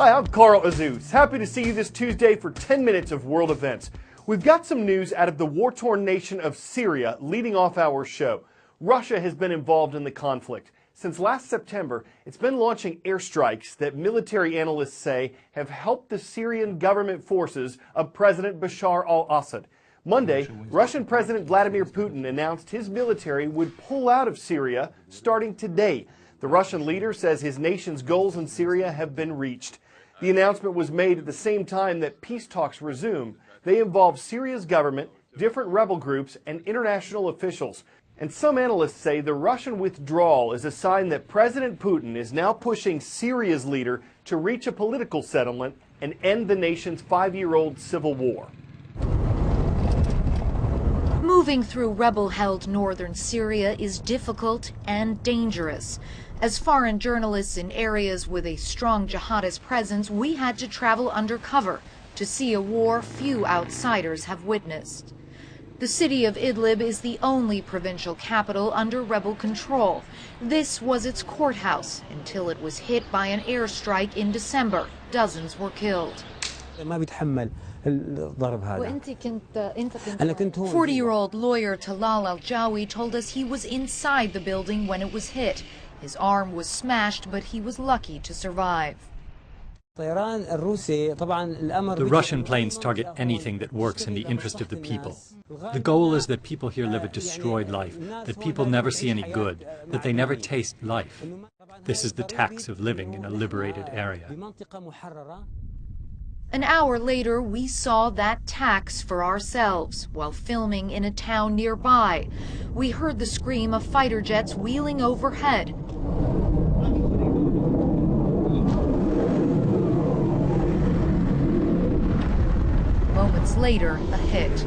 Hi, I'm Carl Azuz. Happy to see you this Tuesday for 10 minutes of world events. We've got some news out of the war-torn nation of Syria leading off our show. Russia has been involved in the conflict. Since last September, it's been launching airstrikes that military analysts say have helped the Syrian government forces of President Bashar al-Assad. Monday, Russian President Vladimir Putin announced his military would pull out of Syria starting today. The Russian leader says his nation's goals in Syria have been reached. The announcement was made at the same time that peace talks resume. They involve Syria's government, different rebel groups, and international officials. And some analysts say the Russian withdrawal is a sign that President Putin is now pushing Syria's leader to reach a political settlement and end the nation's 5-year-old civil war. Moving through rebel-held northern Syria is difficult and dangerous. As foreign journalists in areas with a strong jihadist presence, we had to travel undercover to see a war few outsiders have witnessed. The city of Idlib is the only provincial capital under rebel control. This was its courthouse until it was hit by an airstrike in December. Dozens were killed. 40-year-old lawyer Talal Al-Jawi told us he was inside the building when it was hit. His arm was smashed, but he was lucky to survive. The Russian planes target anything that works in the interest of the people. The goal is that people here live a destroyed life, that people never see any good, that they never taste life. This is the tax of living in a liberated area. An hour later, we saw that tax for ourselves while filming in a town nearby. We heard the scream of fighter jets wheeling overhead. Moments later, a hit.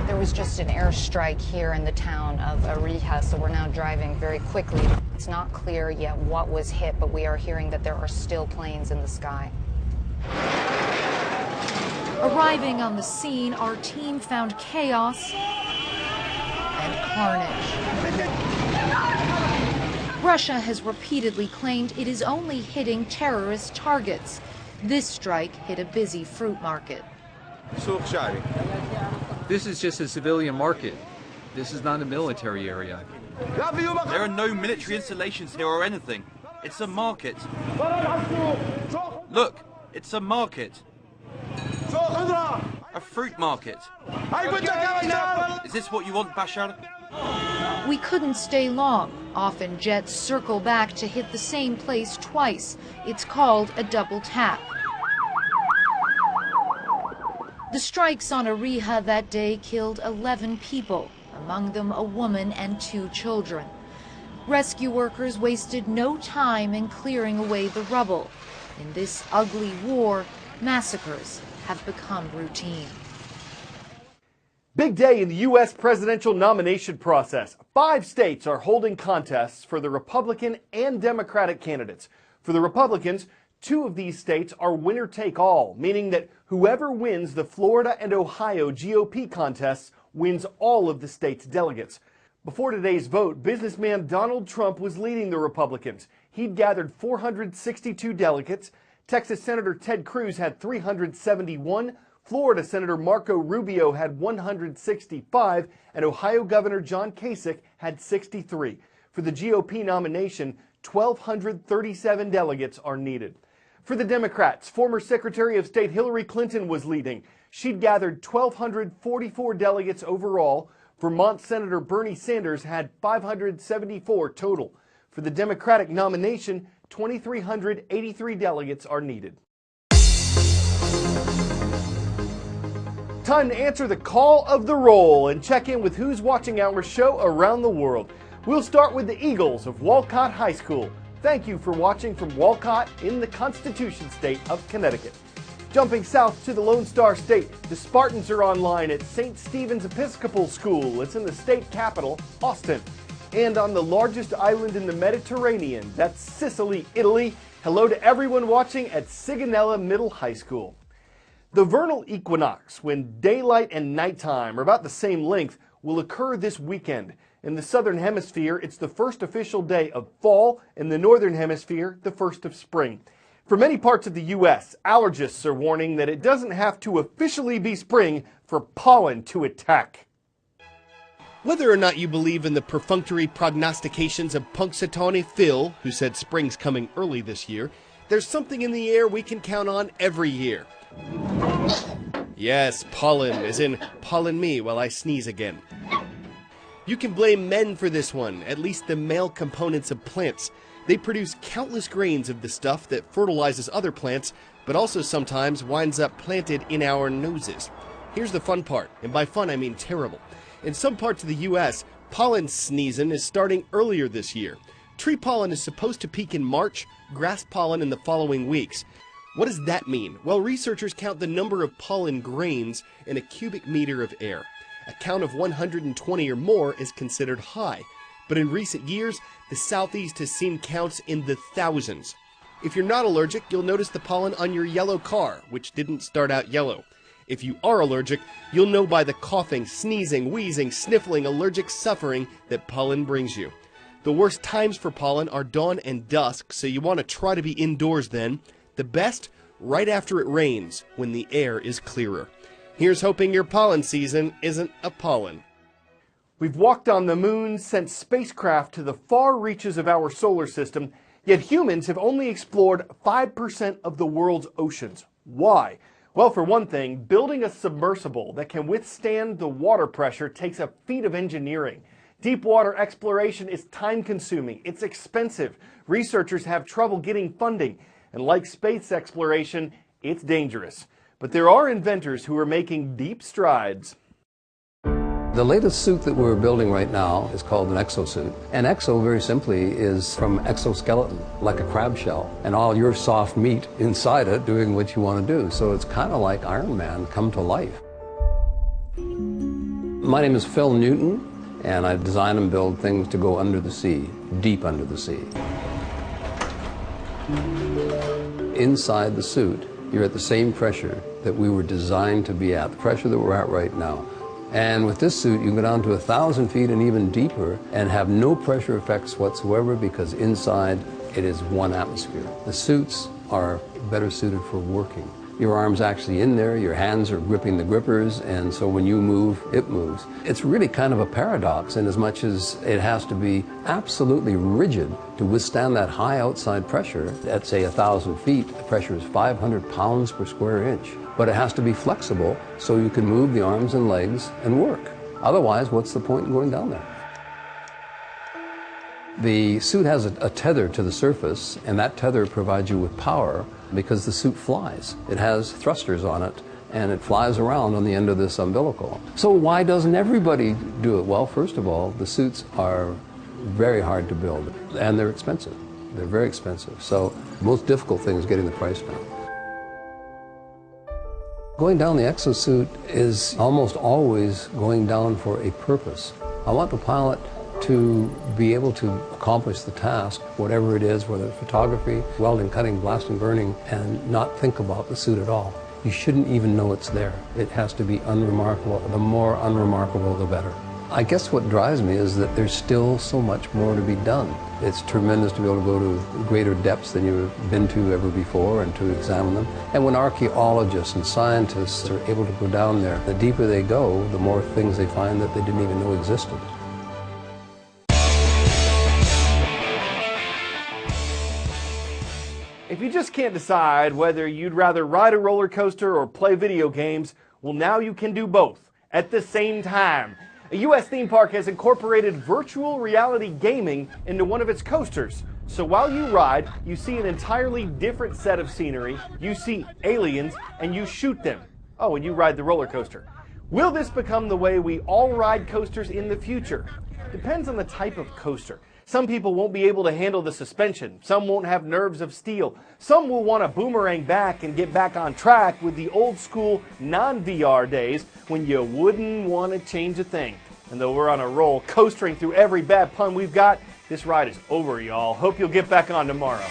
There was just an airstrike here in the town of Ariha, so we're now driving very quickly. It's not clear yet what was hit, but we are hearing that there are still planes in the sky. Arriving on the scene, our team found chaos and carnage. Russia has repeatedly claimed it is only hitting terrorist targets. This strike hit a busy fruit market. This is just a civilian market. This is not a military area. There are no military installations here or anything. It's a market. Look, it's a market. A fruit market. Is this what you want, Bashar? We couldn't stay long. Often jets circle back to hit the same place twice. It's called a double tap. The strikes on Ariha that day killed 11 people, among them a woman and 2 children. Rescue workers wasted no time in clearing away the rubble. In this ugly war, massacres have become routine. Big day in the U.S. presidential nomination process. 5 states are holding contests for the Republican and Democratic candidates. For the Republicans, 2 of these states are winner-take-all, meaning that whoever wins the Florida and Ohio GOP contests wins all of the state's delegates. Before today's vote, businessman Donald Trump was leading the Republicans. He'd gathered 462 delegates. Texas Senator Ted Cruz had 371. Florida Senator Marco Rubio had 165, and Ohio Governor John Kasich had 63. For the GOP nomination, 1,237 delegates are needed. For the Democrats, former Secretary of State Hillary Clinton was leading. She'd gathered 1,244 delegates overall. Vermont Senator Bernie Sanders had 574 total. For the Democratic nomination, 2,383 delegates are needed. Time to answer the call of the roll and check in with who's watching our show around the world. We'll start with the Eagles of Walcott High School. Thank you for watching from Walcott in the Constitution State of Connecticut. Jumping south to the Lone Star State, the Spartans are online at St. Stephen's Episcopal School. It's in the state capital, Austin. And on the largest island in the Mediterranean, that's Sicily, Italy. Hello to everyone watching at Sigonella Middle High School. The vernal equinox, when daylight and nighttime are about the same length, will occur this weekend. In the southern hemisphere, it's the first official day of fall. In the northern hemisphere, the first of spring. For many parts of the U.S., allergists are warning that it doesn't have to officially be spring for pollen to attack. Whether or not you believe in the perfunctory prognostications of Punxsutawney Phil, who said spring's coming early this year, there's something in the air we can count on every year. Yes, pollen, as in pollen me while I sneeze again. You can blame men for this one, at least the male components of plants. They produce countless grains of the stuff that fertilizes other plants, but also sometimes winds up planted in our noses. Here's the fun part, and by fun I mean terrible. In some parts of the U.S., pollen sneezing is starting earlier this year. Tree pollen is supposed to peak in March, grass pollen in the following weeks. What does that mean? Well, researchers count the number of pollen grains in a cubic meter of air. A count of 120 or more is considered high, but in recent years, the Southeast has seen counts in the thousands. If you're not allergic, you'll notice the pollen on your yellow car, which didn't start out yellow. If you are allergic, you'll know by the coughing, sneezing, wheezing, sniffling, allergic suffering that pollen brings you. The worst times for pollen are dawn and dusk, so you want to try to be indoors then. The best, right after it rains, when the air is clearer. Here's hoping your pollen season isn't a pollen. We've walked on the moon, sent spacecraft to the far reaches of our solar system, yet humans have only explored 5% of the world's oceans. Why? Well, for one thing, building a submersible that can withstand the water pressure takes a feat of engineering. Deep water exploration is time-consuming, it's expensive, researchers have trouble getting funding, and like space exploration, it's dangerous. But there are inventors who are making deep strides. The latest suit that we're building right now is called an exosuit. And exo, very simply, is from exoskeleton, like a crab shell, and all your soft meat inside it doing what you want to do. So it's kind of like Iron Man come to life. My name is Phil Newton, and I design and build things to go under the sea, deep under the sea. Inside the suit, you're at the same pressure that we were designed to be at, the pressure that we're at right now. And with this suit, you can go down to 1,000 feet and even deeper and have no pressure effects whatsoever because inside it is one atmosphere. The suits are better suited for working. Your arm's actually in there, your hands are gripping the grippers, and so when you move, it moves. It's really kind of a paradox in as much as it has to be absolutely rigid to withstand that high outside pressure. At say 1,000 feet, the pressure is 500 pounds per square inch. But it has to be flexible so you can move the arms and legs and work. Otherwise, what's the point in going down there? The suit has a tether to the surface, and that tether provides you with power because the suit flies. It has thrusters on it, and it flies around on the end of this umbilical. So why doesn't everybody do it? Well, first of all, the suits are very hard to build, and they're expensive. They're very expensive. So the most difficult thing is getting the price down. Going down the exosuit is almost always going down for a purpose. I want the pilot to be able to accomplish the task, whatever it is, whether it's photography, welding, cutting, blasting, burning, and not think about the suit at all. You shouldn't even know it's there. It has to be unremarkable. The more unremarkable, the better. I guess what drives me is that there's still so much more to be done. It's tremendous to be able to go to greater depths than you've been to ever before and to examine them. And when archaeologists and scientists are able to go down there, the deeper they go, the more things they find that they didn't even know existed. If you just can't decide whether you'd rather ride a roller coaster or play video games, well, now you can do both at the same time. A U.S. theme park has incorporated virtual reality gaming into one of its coasters. So while you ride, you see an entirely different set of scenery, you see aliens, and you shoot them. Oh, and you ride the roller coaster. Will this become the way we all ride coasters in the future? Depends on the type of coaster. Some people won't be able to handle the suspension. Some won't have nerves of steel. Some will want to boomerang back and get back on track with the old school non-VR days when you wouldn't want to change a thing. And though we're on a roll, coastering through every bad pun we've got, this ride is over, y'all. Hope you'll get back on tomorrow.